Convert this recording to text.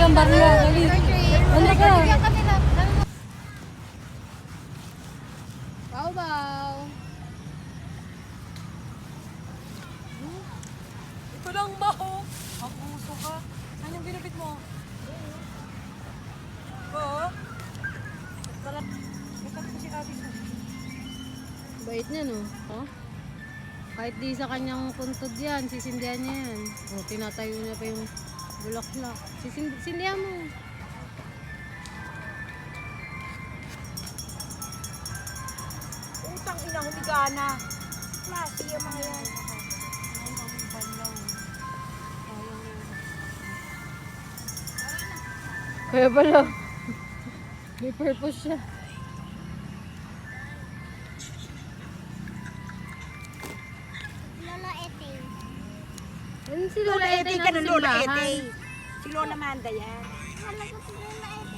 ang barya. Dali. Ano ka? Wow. Ito lang ba oh? Ang uso ka. Saan yung binapit mo? Oo. Ba't ko si Ate sa? Bait niya, no? Oh? Kahit di sa kanyang puntod yan, sisindihan niya yan. O, tinatayo niya pa yung bulaklak. Sindihan mo. Utang ina, humiga na. Klase yung mga yan. Kaya pala. May purpose siya. Lola Eting. Ano si Lola Ete ka na, Lola simbahan? Ete. Si Lola Manda yan. Kala ko si Lola Eting.